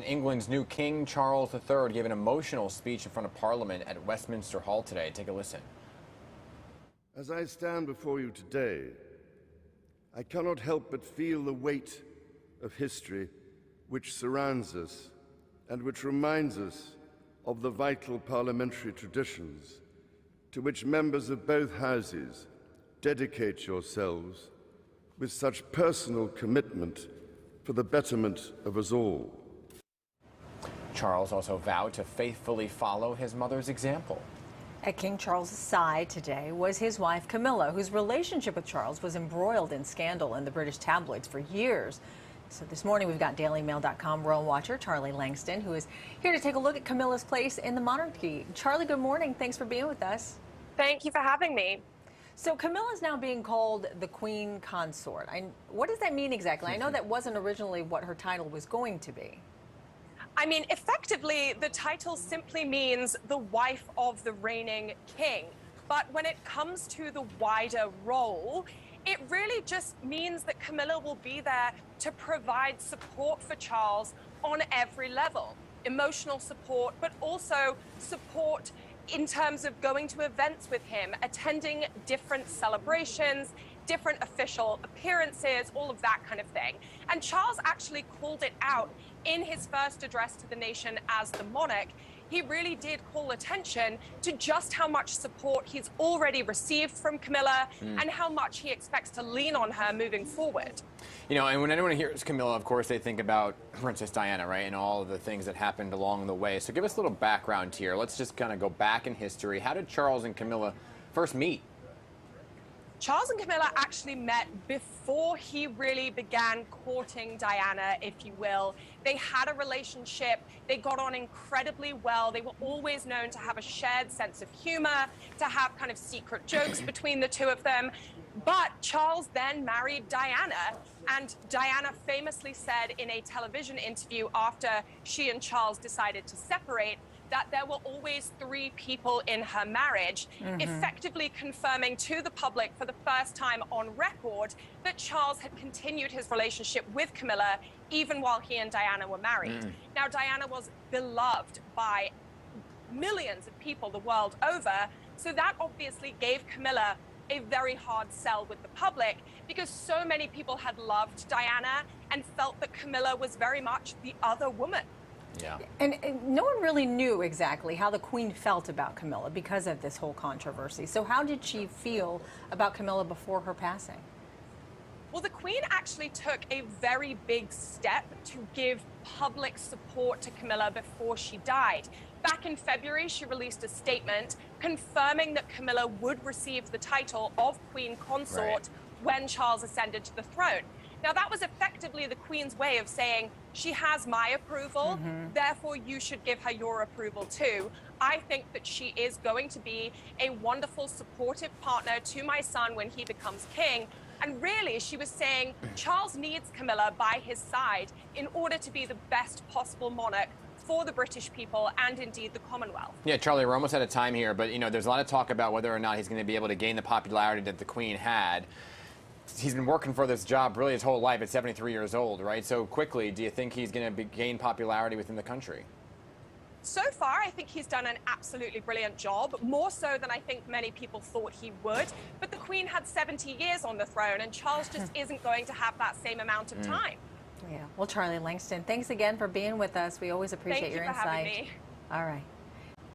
England's new King Charles III gave an emotional speech in front of Parliament at Westminster Hall today. Take a listen. As I stand before you today, I cannot help but feel the weight of history which surrounds us and which reminds us of the vital parliamentary traditions to which members of both houses dedicate yourselves with such personal commitment for the betterment of us all. Charles also vowed to faithfully follow his mother's example. At King Charles' side today was his wife Camilla, whose relationship with Charles was embroiled in scandal in the British tabloids for years. So this morning we've got DailyMail.com royal watcher Charlie Lankston, who is here to take a look at Camilla's place in the monarchy. Charlie, good morning. Thanks for being with us. Thank you for having me. So Camilla is now being called the Queen Consort. What does that mean exactly? I know that wasn't originally what her title was going to be. I mean, effectively, the title simply means the wife of the reigning king. But when it comes to the wider role, it really just means that Camilla will be there to provide support for Charles on every level. Emotional support, but also support in terms of going to events with him, attending different celebrations, different official appearances, all of that kind of thing. And Charles actually called it out in his first address to the nation as the monarch. He really did call attention to just how much support he's already received from Camilla and how much he expects to lean on her moving forward. You know, and when anyone hears Camilla, of course, they think about Princess Diana, right, and all of the things that happened along the way. So give us a little background here. Let's just kind of go back in history. How did Charles and Camilla first meet? Charles and Camilla actually met before he really began courting Diana, if you will. They had a relationship. They got on incredibly well. They were always known to have a shared sense of humor, to have kind of secret jokes between the two of them. But Charles then married Diana, and Diana famously said in a television interview after she and Charles decided to separate that there were always three people in her marriage, effectively confirming to the public for the first time on record that Charles had continued his relationship with Camilla even while he and Diana were married. Now, Diana was beloved by millions of people the world over, so that obviously gave Camilla a very hard sell with the public because so many people had loved Diana and felt that Camilla was very much the other woman. Yeah. And no one really knew exactly how the Queen felt about Camilla because of this whole controversy. So how did she feel about Camilla before her passing? Well, the Queen actually took a very big step to give public support to Camilla before she died. Back in February, she released a statement confirming that Camilla would receive the title of Queen Consort when Charles ascended to the throne. Now, that was effectively the Queen's way of saying, she has my approval, therefore you should give her your approval too. I think that she is going to be a wonderful, supportive partner to my son when he becomes king. And really, she was saying, Charles needs Camilla by his side in order to be the best possible monarch for the British people and indeed the Commonwealth. Yeah, Charlie, we're almost out of time here, but, you know, there's a lot of talk about whether or not he's going to be able to gain the popularity that the Queen had. He's been working for this job really his whole life at 73 years old, right? So quickly, do you think he's going to gain popularity within the country? So far, I think he's done an absolutely brilliant job, more so than I think many people thought he would. But the Queen had 70 years on the throne, and Charles just isn't going to have that same amount of time. Yeah. Well, Charlie Lankston, thanks again for being with us. We always appreciate your insight. Thank you for having me. All right.